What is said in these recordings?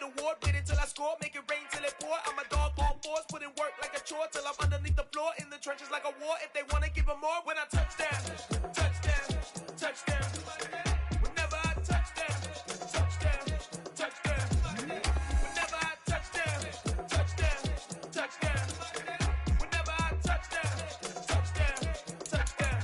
the ward, wait until I score, make it rain till it pour. I'm a dog on fours, put in work like a chore till I'm underneath the floor, in the trenches like a war. If they wanna give them more, when I touch down, touchdown, touchdown. Whenever I touch down, touchdown, touchdown. Whenever I touch down, touchdown, touchdown. Whenever I touch down, touchdown, touchdown.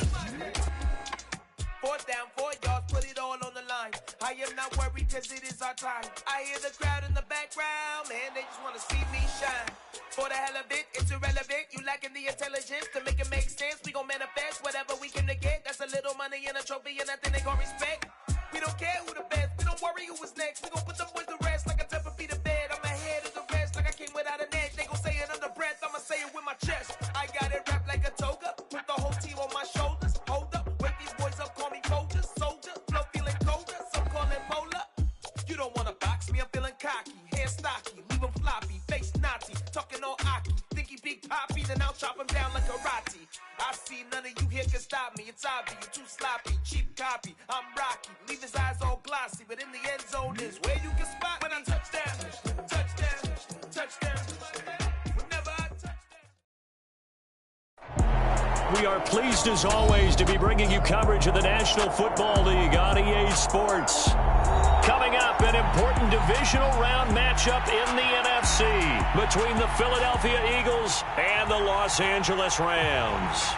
4th down, 4 yards, put it all on the line. I am not worried cause it is our time. I hear the crowd in the background, man, they just wanna see me shine. For the hell of it, it's irrelevant. You lacking the intelligence to make it make sense. We gon' manifest whatever we came to get. That's a little money and a trophy and nothing they gon' respect. We don't care who the best, we don't worry who was next. We gon' put them boys to rest like a 10 feet of bed. I'm ahead of the rest like I came without a net. They gon' say it under breath, I'ma say it with my chest. I got it wrapped like a toga, put the whole team on my shoulders. Hold up, wake these boys up, call me soldier, soldier. Flow feeling colder, some call it polar. You don't wanna box me, I'm feeling cocky. Hair stocky, leave him floppy, face naughty. Talking all aki, think he big poppy, then I'll chop him down like karate. I see none of you here can stop me. It's obvious, you too sloppy, cheap copy. I'm Rocky, leave his eyes all glossy, but in the end zone is where you can spot when I touchdown, touchdown, touchdown. Whenever I touchdown. We are pleased as always to be bringing you coverage of the National Football League on EA Sports. Coming up, an important divisional round matchup in the NFC between the Philadelphia Eagles and the Los Angeles Rams.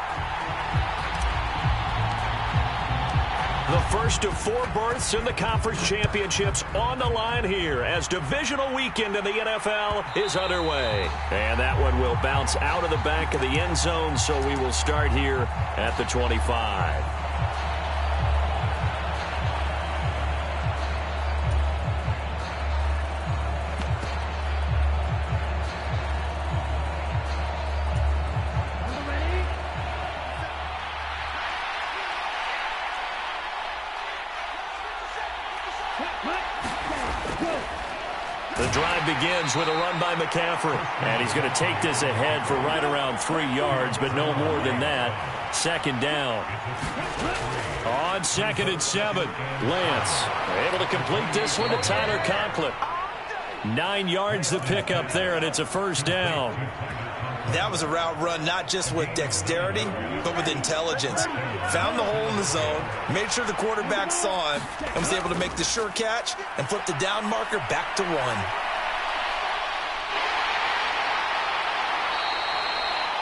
The first of 4 berths in the conference championships on the line here as divisional weekend in the NFL is underway. And that one will bounce out of the back of the end zone, so we will start here at the 25. The drive begins with a run by McCaffrey. And he's going to take this ahead for right around 3 yards, but no more than that. 2nd down. On 2nd and 7, Lance able to complete this one to Tyler Conklin. 9 yards the pickup there, and it's a 1st down. That was a route run not just with dexterity, but with intelligence. Found the hole in the zone, made sure the quarterback saw him, and was able to make the sure catch and flip the down marker back to 1.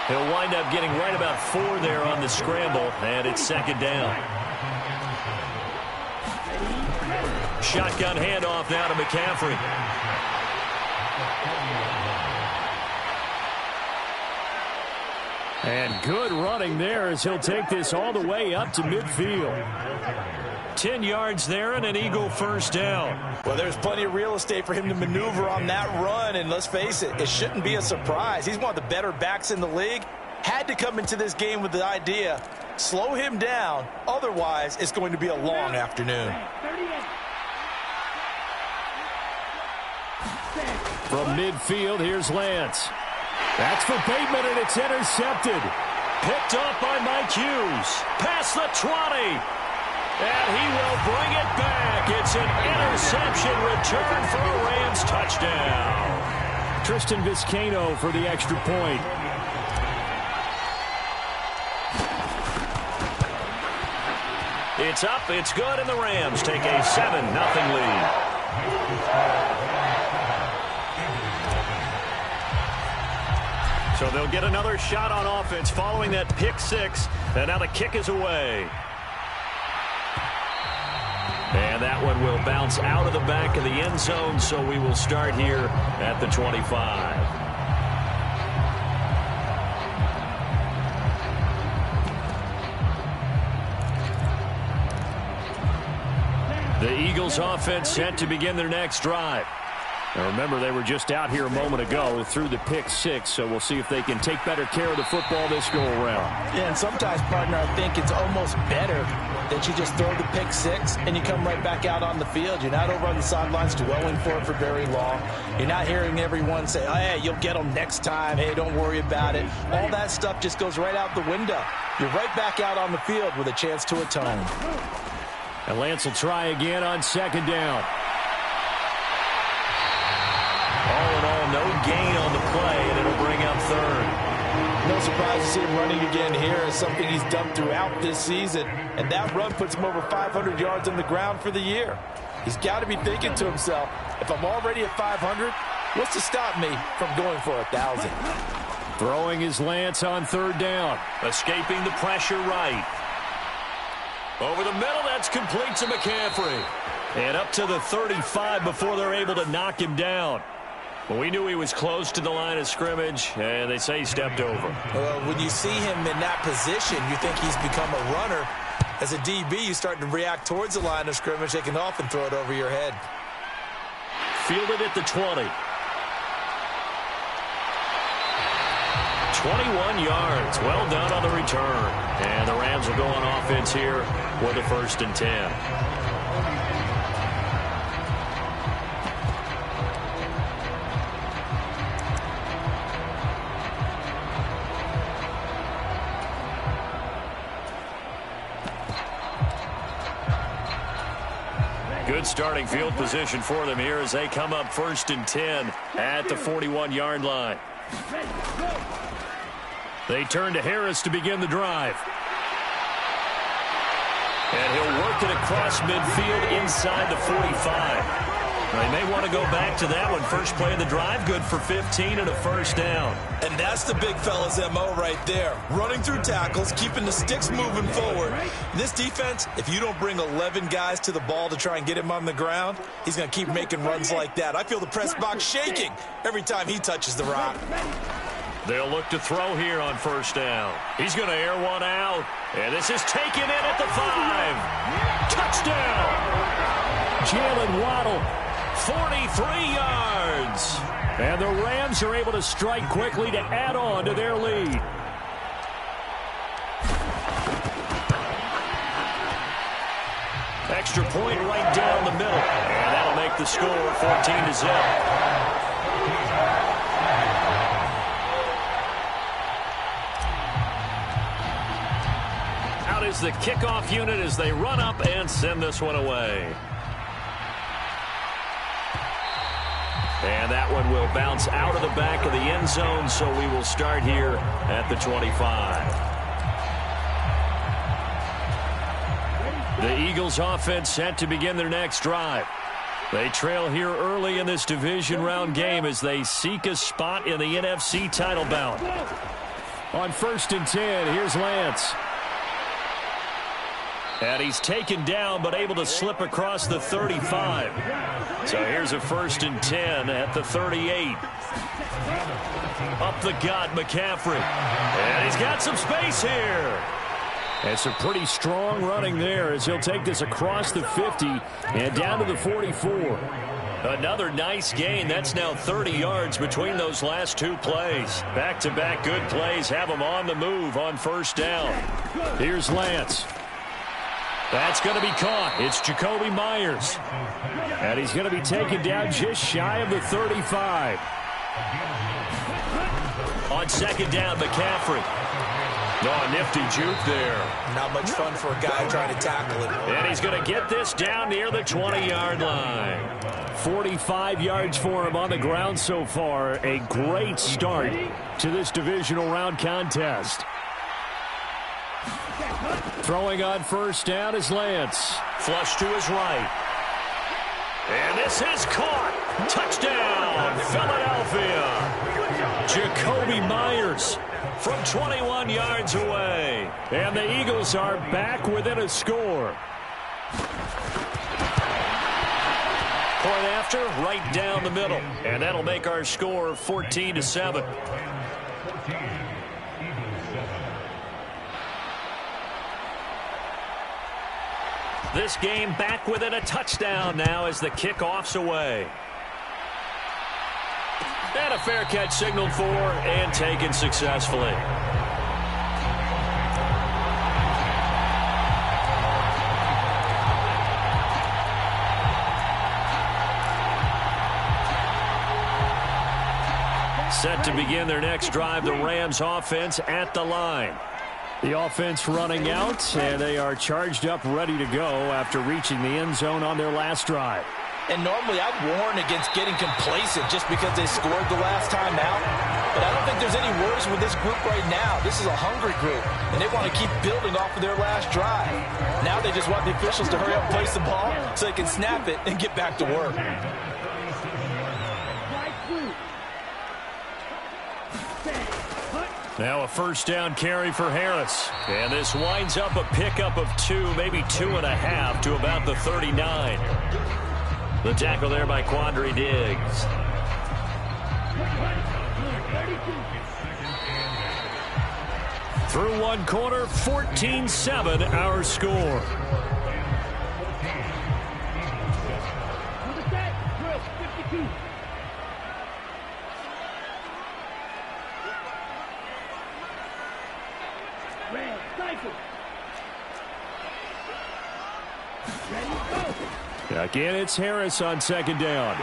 He'll wind up getting right about 4 there on the scramble, and it's 2nd down. Shotgun handoff now to McCaffrey. And good running there as he'll take this all the way up to midfield. 10 yards there and an Eagle 1st down. Well, there's plenty of real estate for him to maneuver on that run, and let's face it, it shouldn't be a surprise. He's one of the better backs in the league. Had to come into this game with the idea, slow him down, otherwise it's going to be a long afternoon. From midfield, here's Lance. That's for Bateman, and it's intercepted. Picked up by Mike Hughes. Past the 20. And he will bring it back. It's an interception return for a Rams touchdown. Tristan Vizcaino for the extra point. It's up, it's good, and the Rams take a 7-0 lead. So they'll get another shot on offense following that pick 6, and now the kick is away. And that one will bounce out of the back of the end zone, so we will start here at the 25. The Eagles offense set to begin their next drive. Now remember, they were just out here a moment ago through the pick 6, so we'll see if they can take better care of the football this go-around. Yeah, and sometimes, partner, I think it's almost better that you just throw the pick 6 and you come right back out on the field. You're not over on the sidelines dwelling for it for very long. You're not hearing everyone say, oh, hey, you'll get them next time. Hey, don't worry about it. All that stuff just goes right out the window. You're right back out on the field with a chance to atone. And Lance will try again on 2nd down. gain on the play, and it'll bring up third. No surprise to see him running again here. It's something he's done throughout this season, and that run puts him over 500 yards on the ground for the year. He's got to be thinking to himself, if I'm already at 500, what's to stop me from going for 1,000? Throwing his Lance on third down. Escaping the pressure right. Over the middle, that's complete to McCaffrey. And up to the 35 before they're able to knock him down. Well, we knew he was close to the line of scrimmage, and they say he stepped over. Well, when you see him in that position, you think he's become a runner. As a DB, you start to react towards the line of scrimmage. They can often throw it over your head. Fielded at the 20. 21 yards. Well done on the return. And the Rams will go on offense here with a 1st and 10. Good starting field position for them here as they come up 1st and 10 at the 41-yard line. They turn to Harris to begin the drive. And he'll work it across midfield inside the 45. They may want to go back to that one. First play of the drive, good for 15 and a 1st down. And that's the big fella's MO right there. Running through tackles, keeping the sticks moving forward. This defense, if you don't bring 11 guys to the ball to try and get him on the ground, he's going to keep making runs like that. I feel the press box shaking every time he touches the rock. They'll look to throw here on 1st down. He's going to air one out. And this is taken in at the 5. Touchdown! Jalen Waddle, 43 yards. And the Rams are able to strike quickly to add on to their lead. Extra point right down the middle. And that'll make the score 14-0. Out is the kickoff unit as they run up and send this one away. And that one will bounce out of the back of the end zone, so we will start here at the 25. The Eagles offense set to begin their next drive. They trail here early in this division round game as they seek a spot in the NFC title bout. On 1st and 10, here's Lance. And he's taken down but able to slip across the 35. So here's a 1st and 10 at the 38. Up the gut, McCaffrey. And he's got some space here. And some pretty strong running there as he'll take this across the 50 and down to the 44. Another nice gain. That's now 30 yards between those last two plays. Back-to-back good plays have him on the move on 1st down. Here's Lance. That's going to be caught. It's Jacoby Myers. And he's going to be taken down just shy of the 35. On 2nd down, McCaffrey. Oh, nifty juke there. Not much fun for a guy trying to tackle it. And he's going to get this down near the 20-yard line. 45 yards for him on the ground so far. A great start to this divisional round contest. Throwing on 1st down is Lance. Flush to his right. And this is caught. Touchdown, Philadelphia. Jacoby Myers from 21 yards away. And the Eagles are back within a score. Point after, right down the middle. And that'll make our score 14-7. This game back within a touchdown now as the kickoff's away. And a fair catch signaled for and taken successfully. Set to begin their next drive, the Rams offense at the line. The offense running out, and they are charged up, ready to go after reaching the end zone on their last drive. And normally I'd warn against getting complacent just because they scored the last time out. But I don't think there's any worries with this group right now. This is a hungry group, and they want to keep building off of their last drive. Now they just want the officials to hurry up and place the ball so they can snap it and get back to work. Now a first down carry for Harris. And this winds up a pickup of 2, maybe 2.5 to about the 39. The tackle there by Quandre Diggs. Through one quarter, 14-7 our score. Again, it's Harris on second down.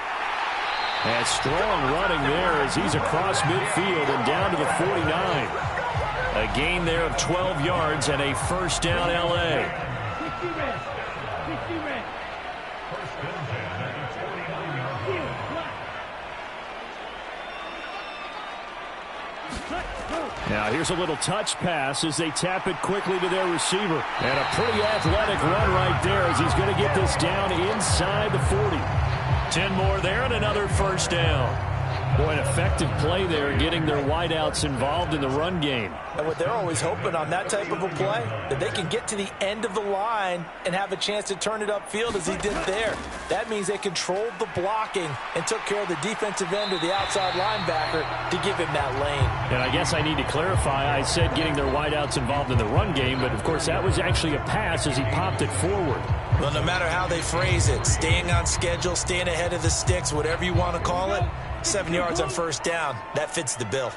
And strong running there as he's across midfield and down to the 49. A gain there of 12 yards and a first down L.A. Now here's a little touch pass as they tap it quickly to their receiver. And a pretty athletic run right there as he's going to get this down inside the 40. 10 more there and another first down. Boy, an effective play there, getting their wideouts involved in the run game. And what they're always hoping on that type of a play, that they can get to the end of the line and have a chance to turn it upfield as he did there. That means they controlled the blocking and took care of the defensive end or the outside linebacker to give him that lane. And I guess I need to clarify, I said getting their wideouts involved in the run game, but of course that was actually a pass as he popped it forward. Well, no matter how they phrase it, staying on schedule, staying ahead of the sticks, whatever you want to call it, 7 yards on first down, that fits the bill.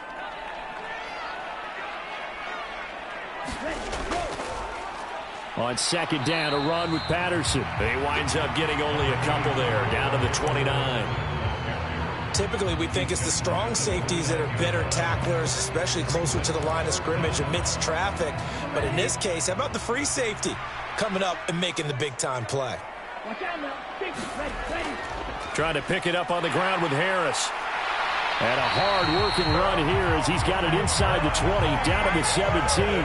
On second down, a run with Patterson. He winds up getting only a couple there, down to the 29. Typically, we think it's the strong safeties that are better tacklers, especially closer to the line of scrimmage amidst traffic. But in this case, how about the free safety coming up and making the big-time play? Trying to pick it up on the ground with Harris. And a hard-working run here as he's got it inside the 20, down to the 17.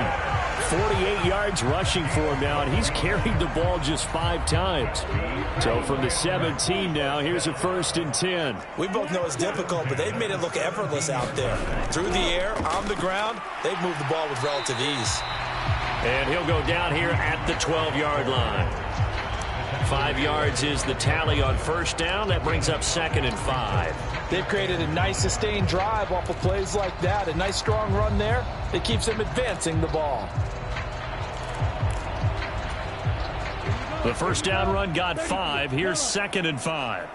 48 yards rushing for him now, and he's carried the ball just 5 times. So from the 17 now, here's a 1st and 10. We both know it's difficult, but they've made it look effortless out there. Through the air, on the ground, they've moved the ball with relative ease. And he'll go down here at the 12-yard line. 5 yards is the tally on first down. That brings up 2nd and 5. They've created a nice sustained drive off of plays like that. A nice strong run there that keeps them advancing the ball. The first down run got 5. Here's 2nd and 5.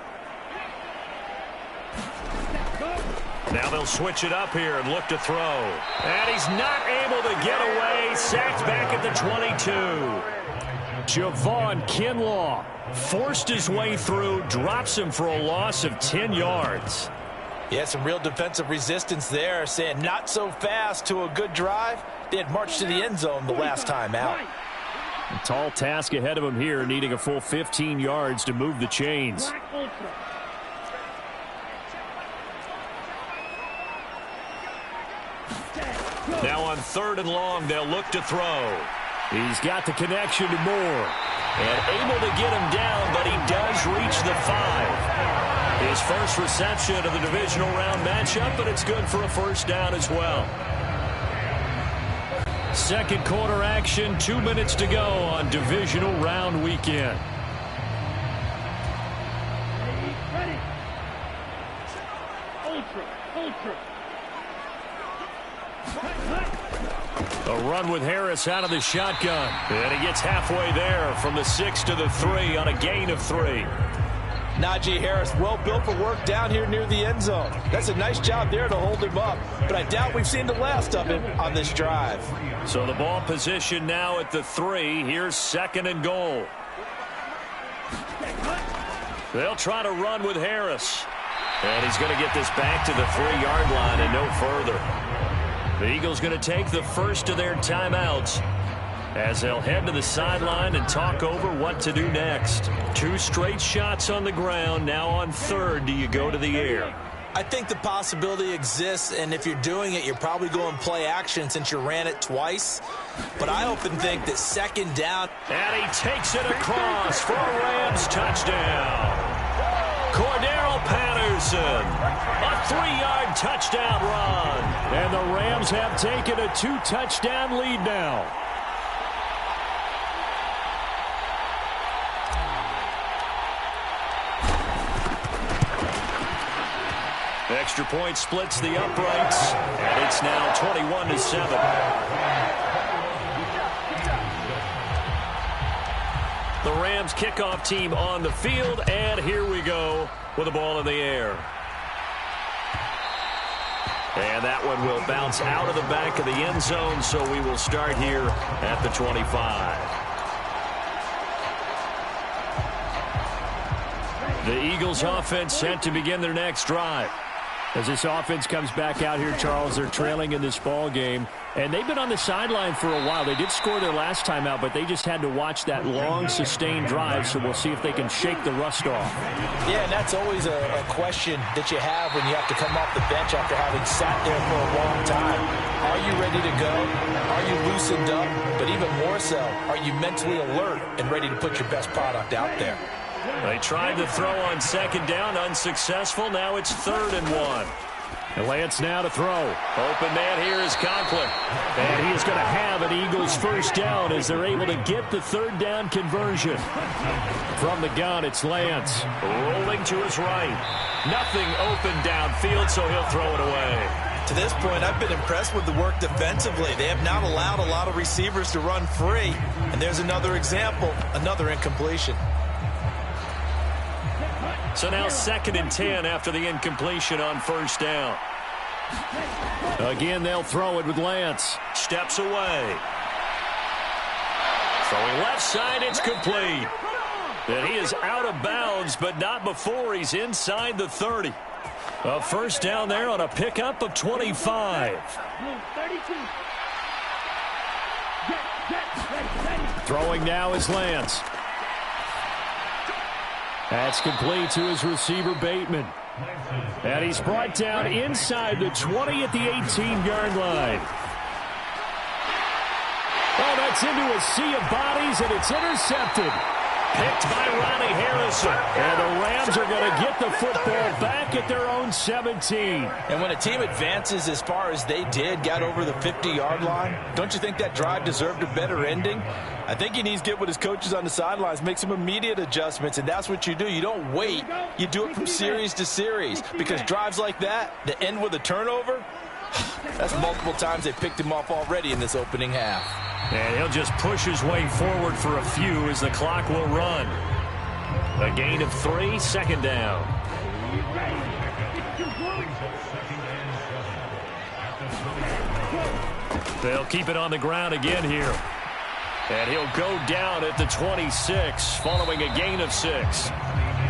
Now they'll switch it up here and look to throw. And he's not able to get away. Sacked back at the 22. Javon Kinlaw forced his way through, drops him for a loss of 10 yards. Yeah, some real defensive resistance there, saying not so fast to a good drive. They had marched to the end zone the last time out. A tall task ahead of him here, needing a full 15 yards to move the chains. Now on 3rd and long, they'll look to throw. He's got the connection to Moore. And able to get him down, but he does reach the 5. His first reception of the divisional round matchup, but it's good for a first down as well. Second quarter action, 2 minutes to go on divisional round weekend. A run with Harris out of the shotgun. And he gets halfway there from the 6 to the 3 on a gain of 3. Najee Harris, well built for work down here near the end zone. That's a nice job there to hold him up. But I doubt we've seen the last of him on this drive. So the ball position now at the 3. Here's 2nd and goal. They'll try to run with Harris. And he's going to get this back to the 3-yard line and no further. The Eagles going to take the first of their timeouts as they'll head to the sideline and talk over what to do next. 2 straight shots on the ground. Now on third, do you go to the air? I think the possibility exists, and if you're doing it, you're probably going play action since you ran it twice. But I often think that second down. And he takes it across for a Rams touchdown. Cordero Patterson, a 3-yard touchdown run. And the Rams have taken a 2-touchdown lead now. Extra point splits the uprights, and it's now 21-7. The Rams kickoff team on the field, and here we go with the ball in the air. And that one will bounce out of the back of the end zone, so we will start here at the 25. The Eagles offense set to begin their next drive. As this offense comes back out here, Charles, they're trailing in this ball game, and they've been on the sideline for a while. They did score their last time out, but they just had to watch that long, sustained drive, so we'll see if they can shake the rust off. Yeah, and that's always a question that you have when you have to come off the bench after having sat there for a long time. Are you ready to go? Are you loosened up? But even more so, are you mentally alert and ready to put your best product out there? They tried to throw on second down, unsuccessful. Now it's 3rd and 1. And Lance now to throw. Open man here is Conklin. And he is going to have an Eagles first down as they're able to get the 3rd down conversion. From the gun, it's Lance. Rolling to his right. Nothing open downfield, so he'll throw it away. To this point, I've been impressed with the work defensively. They have not allowed a lot of receivers to run free. And there's another example, another incompletion. So now 2nd and 10 after the incompletion on first down. Again, they'll throw it with Lance. Steps away. Throwing left side, it's complete. And he is out of bounds, but not before he's inside the 30. A first down there on a pickup of 25. Throwing now is Lance. That's complete to his receiver, Bateman. And he's brought down inside the 20 at the 18-yard line. Oh, that's into a sea of bodies, and it's intercepted. Picked by Ronnie Harrison. And the Rams are going to get the football back at their own 17. And when a team advances as far as they did, got over the 50-yard line, don't you think that drive deserved a better ending? I think he needs to get with his coaches on the sidelines, make some immediate adjustments, and that's what you do. You don't wait. You do it from series to series, because drives like that end with a turnover, that's multiple times they picked him off already in this opening half. And he'll just push his way forward for a few as the clock will run. A gain of 3, 2nd down. They'll keep it on the ground again here. And he'll go down at the 26 following a gain of 6.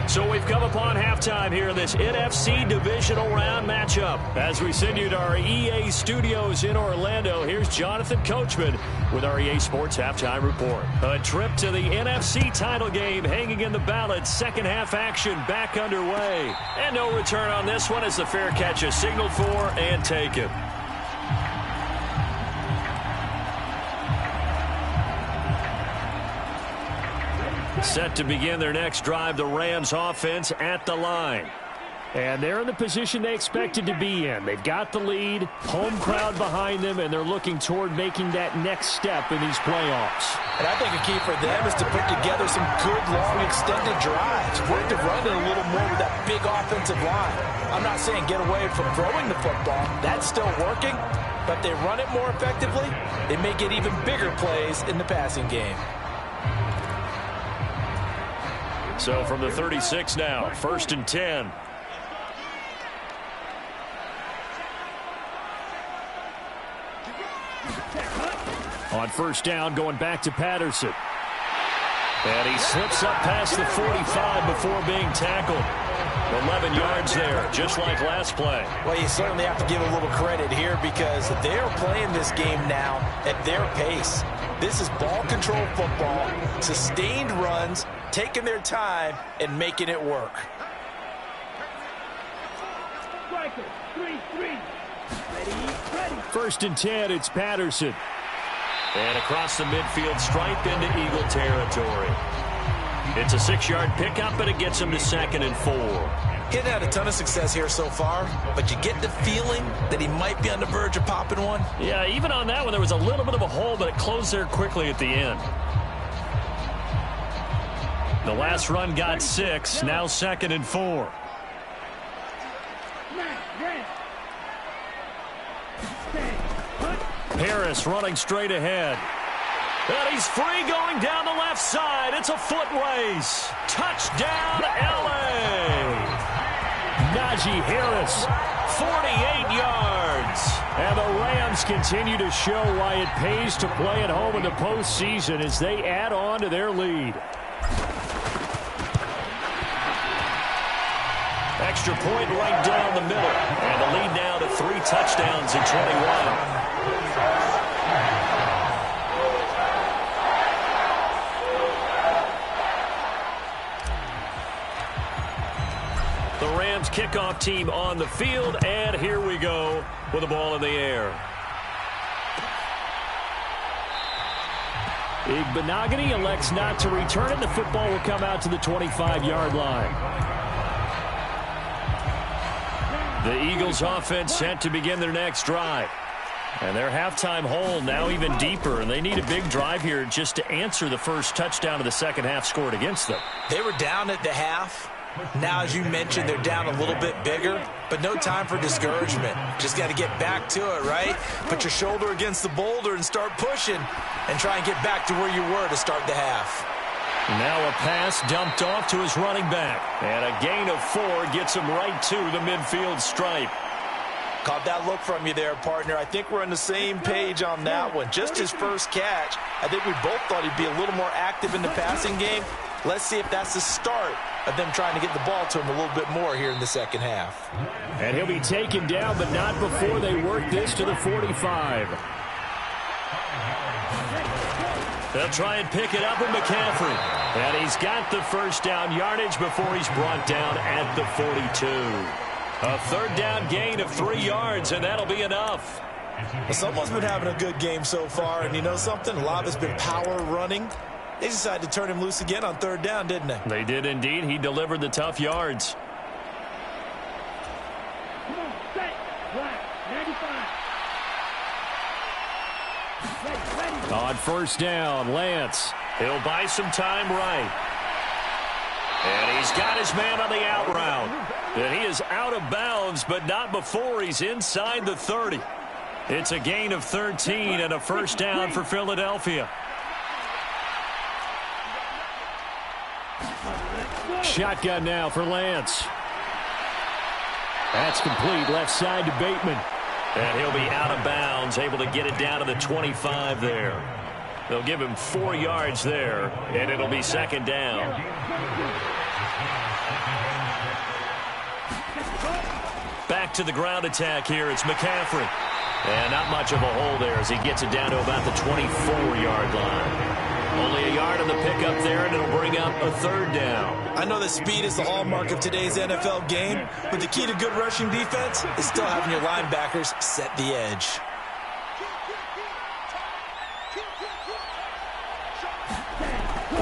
So we've come upon halftime here in this NFC Divisional Round matchup. As we send you to our EA studios in Orlando, here's Jonathan Coachman with our EA Sports Halftime Report. A trip to the NFC title game hanging in the balance. Second half action back underway. And no return on this one as the fair catch is signaled for and taken. Set to begin their next drive, the Rams offense at the line. And they're in the position they expected to be in. They've got the lead, home crowd behind them, and they're looking toward making that next step in these playoffs. And I think a key for them is to put together some good, long, extended drives. Work to run it a little more with that big offensive line. I'm not saying get away from throwing the football. That's still working. But if they run it more effectively, they may get even bigger plays in the passing game. So from the 36 now, 1st and 10. On first down, going back to Patterson. And he slips up past the 45 before being tackled. 11 yards there, just like last play. Well, you certainly have to give a little credit here because they're playing this game now at their pace. This is ball control football, sustained runs, taking their time and making it work. First and 10, it's Patterson. And across the midfield stripe into Eagle territory. It's a 6-yard pickup, and it gets him to 2nd and 4. He hasn't had a ton of success here so far, but you get the feeling that he might be on the verge of popping one. Yeah, even on that one, there was a little bit of a hole, but it closed there quickly at the end. The last run got 6, now 2nd and 4. Harris running straight ahead. And he's free going down the left side. It's a foot race. Touchdown, L.A. Najee Harris, 48 yards. And the Rams continue to show why it pays to play at home in the postseason as they add on to their lead. Extra point right down the middle. And the lead now to 3 touchdowns in 21. The Rams kickoff team on the field, and here we go with the ball in the air. Igbenogany elects not to return it. The football will come out to the 25-yard line. The Eagles offense set to begin their next drive. And their halftime hole now even deeper, and they need a big drive here just to answer the first touchdown of the second half scored against them. They were down at the half. Now, as you mentioned, they're down a little bit bigger, but no time for discouragement. Just got to get back to it, right? Put your shoulder against the boulder and start pushing and try and get back to where you were to start the half. Now a pass dumped off to his running back. And a gain of 4 gets him right to the midfield stripe. Caught that look from you there, partner. I think we're on the same page on that one. Just his first catch. I think we both thought he'd be a little more active in the passing game. Let's see if that's the start of them trying to get the ball to him a little bit more here in the second half. And he'll be taken down, but not before they work this to the 45. They'll try and pick it up with McCaffrey. And he's got the first down yardage before he's brought down at the 42. A third down gain of 3 yards, and that'll be enough. Well, someone's been having a good game so far, and you know something? A lot of it's been power running. They decided to turn him loose again on third down, didn't they? They did indeed. He delivered the tough yards. On first down, Lance. He'll buy some time right. And he's got his man on the out route. And he is out of bounds, but not before he's inside the 30. It's a gain of 13 and a first down for Philadelphia. Shotgun now for Lance. That's complete, left side to Bateman. And he'll be out of bounds, able to get it down to the 25 there. They'll give him 4 yards there, and it'll be second down. Back to the ground attack here. It's McCaffrey. And not much of a hole there as he gets it down to about the 24-yard line. Only a yard on the pickup there, and it'll bring up a third down. I know that speed is the hallmark of today's NFL game, but the key to good rushing defense is still having your linebackers set the edge.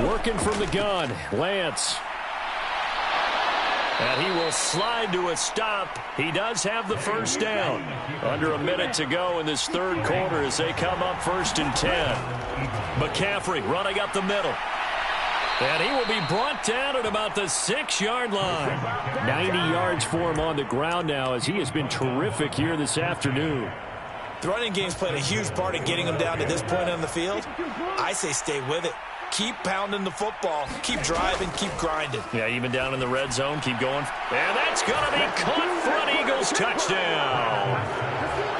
Working from the gun, Lance. And he will slide to a stop. He does have the first down. Under a minute to go in this third quarter as they come up first and 10. McCaffrey running up the middle. And he will be brought down at about the 6-yard line. 90 yards for him on the ground now as he has been terrific here this afternoon. The running game's played a huge part in getting him down to this point on the field. I say stay with it. Keep pounding the football. Keep driving. Keep grinding. Yeah, even down in the red zone. Keep going. And that's going to be caught for an Eagles touchdown.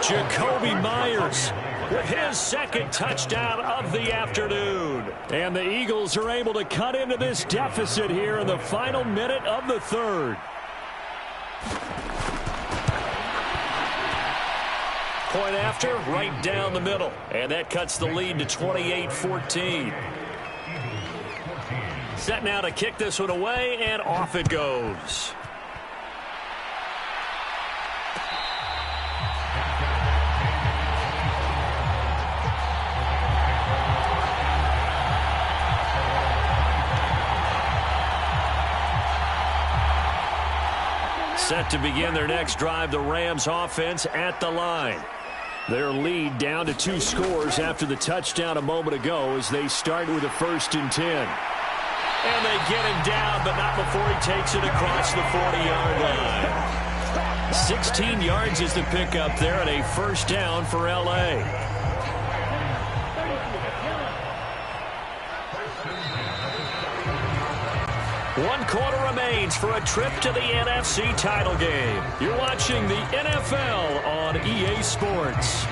Jacoby Myers with his second touchdown of the afternoon. And the Eagles are able to cut into this deficit here in the final minute of the third. point after, right down the middle. And that cuts the lead to 28-14. Set now to kick this one away, and off it goes. Set to begin their next drive, the Rams offense at the line. Their lead down to 2 scores after the touchdown a moment ago as they start with a 1st and 10. And they get him down, but not before he takes it across the 40-yard line. 16 yards is the pickup there and a 1st down for L.A. One quarter remains for a trip to the NFC title game. You're watching the NFL on EA Sports.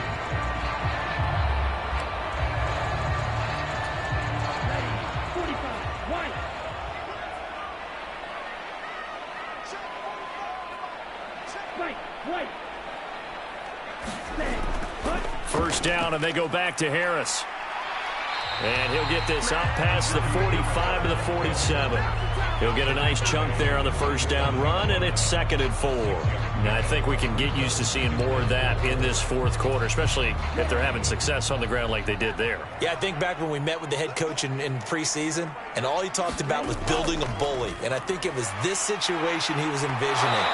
First down, and they go back to Harris. And he'll get this out past the 45 to the 47. He'll get a nice chunk there on the 1st down run, and it's 2nd and 4. Now, I think we can get used to seeing more of that in this 4th quarter, especially if they're having success on the ground like they did there. Yeah, I think back when we met with the head coach in preseason, and all he talked about was building a bully. And I think it was this situation he was envisioning.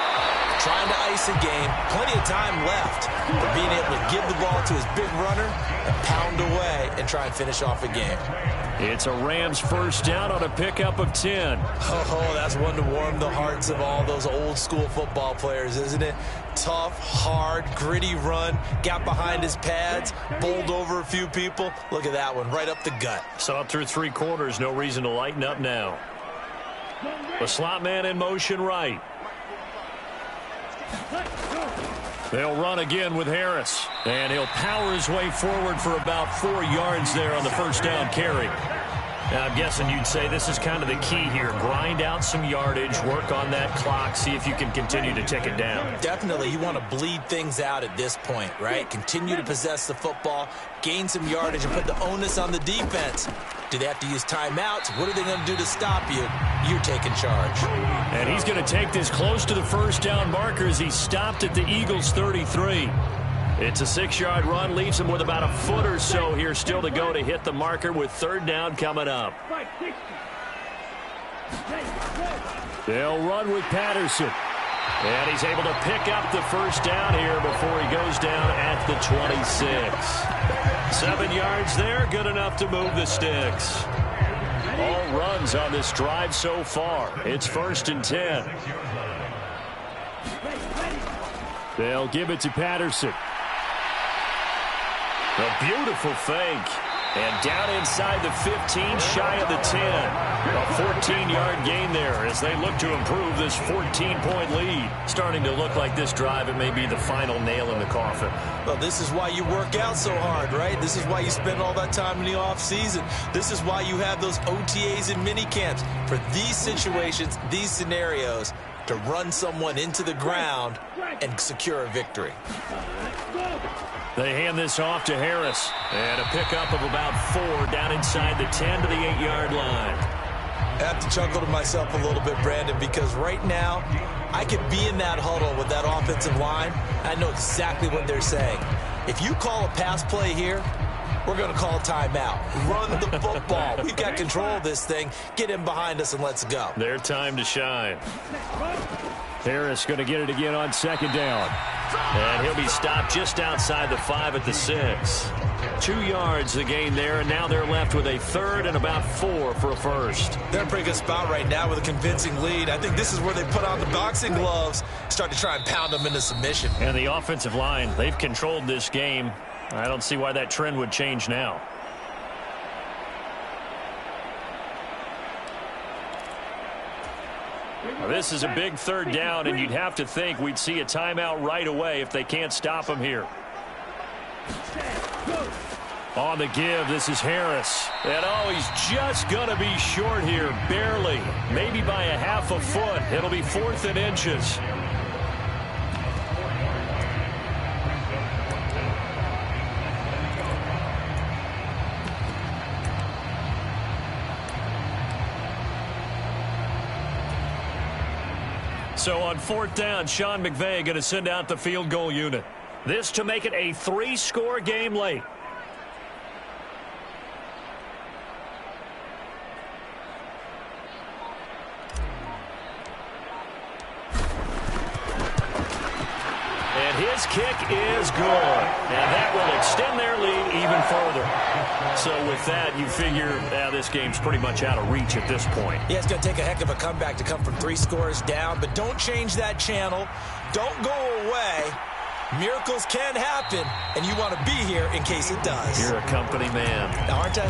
Trying to ice a game, plenty of time left, but being able to give the ball to his big runner and pound away and try and finish off a game. It's a Rams 1st down on a pickup of 10. Oh, that's one to warm the hearts of all those old school football players, isn't it? Tough, hard, gritty run, got behind his pads, bowled over a few people. Look at that one, right up the gut. Saw it through 3 quarters, no reason to lighten up now. The slot man in motion right. They'll run again with Harris. And he'll power his way forward for about 4 yards there on the 1st down carry. Now, I'm guessing you'd say this is kind of the key here. Grind out some yardage, work on that clock, see if you can continue to tick it down. Definitely. You want to bleed things out at this point, right? Continue to possess the football, gain some yardage, and put the onus on the defense. Do they have to use timeouts? What are they going to do to stop you? You're taking charge. And he's going to take this close to the 1st down marker as he stopped at the Eagles' 33. It's a 6-yard run, leaves him with about a foot or so here still to go to hit the marker with 3rd down coming up. They'll run with Patterson. And he's able to pick up the 1st down here before he goes down at the 26. 7 yards there, good enough to move the sticks. All runs on this drive so far. It's 1st and 10. They'll give it to Patterson. A beautiful fake. And down inside the 15, shy of the 10. A 14-yard gain there as they look to improve this 14-point lead. Starting to look like this drive, it may be the final nail in the coffin. Well, this is why you work out so hard, right? This is why you spend all that time in the offseason. This is why you have those OTAs and mini camps. For these situations, these scenarios, to run someone into the ground and secure a victory. They hand this off to Harris. And a pickup of about 4 down inside the 10 to the 8-yard line. I have to chuckle to myself a little bit, Brandon, because right now I could be in that huddle with that offensive line. I know exactly what they're saying. If you call a pass play here, we're going to call a timeout. Run the football. We've got control of this thing. Get him behind us and let's go. Their time to shine. Harris going to get it again on 2nd down. And he'll be stopped just outside the 5 at the 6. 2 yards the gain there, and now they're left with a 3rd and about 4 for a 1st. They're in a pretty good spot right now with a convincing lead. I think this is where they put on the boxing gloves, start to try and pound them into submission. And the offensive line, they've controlled this game. I don't see why that trend would change now. Well, this is a big 3rd down, and you'd have to think we'd see a timeout right away if they can't stop him here. On the give, this is Harris. And, oh, he's just going to be short here, barely. Maybe by a half a foot. It'll be 4th and inches. So on 4th down, Sean McVay going to send out the field goal unit. This to make it a 3-score game late. And his kick is good. And that will extend their lead even further. So with that, you figure this game's pretty much out of reach at this point. Yeah, it's going to take a heck of a comeback to come from 3 scores down, but don't change that channel. Don't go away. Miracles can happen, and you want to be here in case it does. You're a company man. Aren't I,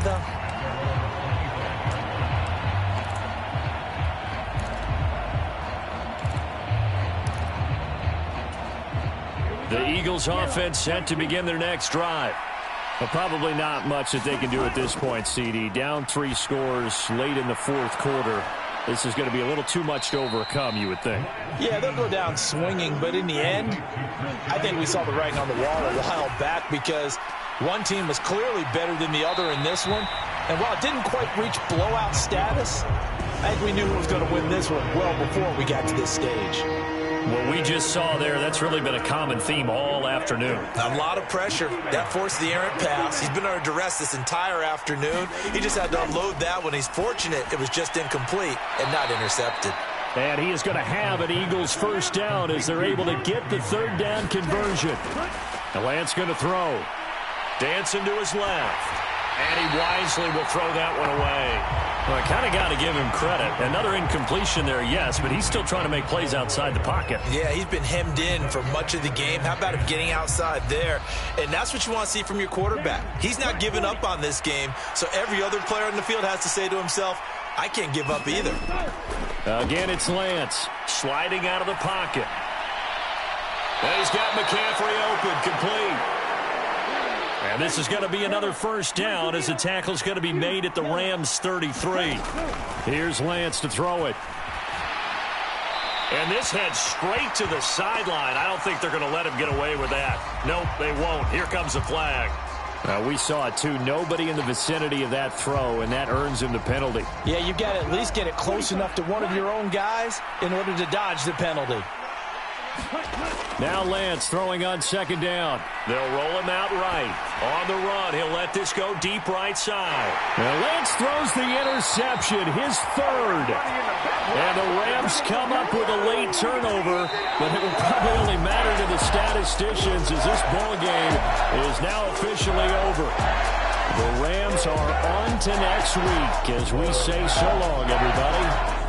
though? The Eagles offense set to begin their next drive. But probably not much that they can do at this point, CD. Down 3 scores late in the 4th quarter. This is going to be a little too much to overcome, you would think. Yeah, they'll go down swinging, but in the end, I think we saw the writing on the wall a while back because one team was clearly better than the other in this one. And while it didn't quite reach blowout status, I think we knew who was going to win this one well before we got to this stage. What we just saw there, that's really been a common theme all afternoon. A lot of pressure. That forced the errant pass. He's been under duress this entire afternoon. He just had to unload that one. He's fortunate it was just incomplete and not intercepted. And he is going to have an Eagles first down as they're able to get the 3rd down conversion. And Lance going to throw. Dancing to his left. And he wisely will throw that one away. Well, I kind of got to give him credit. Another incompletion there, yes, but he's still trying to make plays outside the pocket. Yeah, he's been hemmed in for much of the game. How about him getting outside there? And that's what you want to see from your quarterback. He's not giving up on this game, so every other player in the field has to say to himself, I can't give up either. Again, it's Lance sliding out of the pocket. And he's got McCaffrey open, complete. And this is going to be another first down as the tackle's going to be made at the Rams' 33. Here's Lance to throw it. And this heads straight to the sideline. I don't think they're going to let him get away with that. Nope, they won't. Here comes the flag. We saw it, too. Nobody in the vicinity of that throw, and that earns him the penalty. Yeah, you've got to at least get it close enough to one of your own guys in order to dodge the penalty. Now Lance throwing on 2nd down. They'll roll him out right. On the run, he'll let this go deep right side. Now Lance throws the interception, his 3rd. And the Rams come up with a late turnover, but it will probably only matter to the statisticians as this ball game is now officially over. The Rams are on to next week as we say so long, everybody.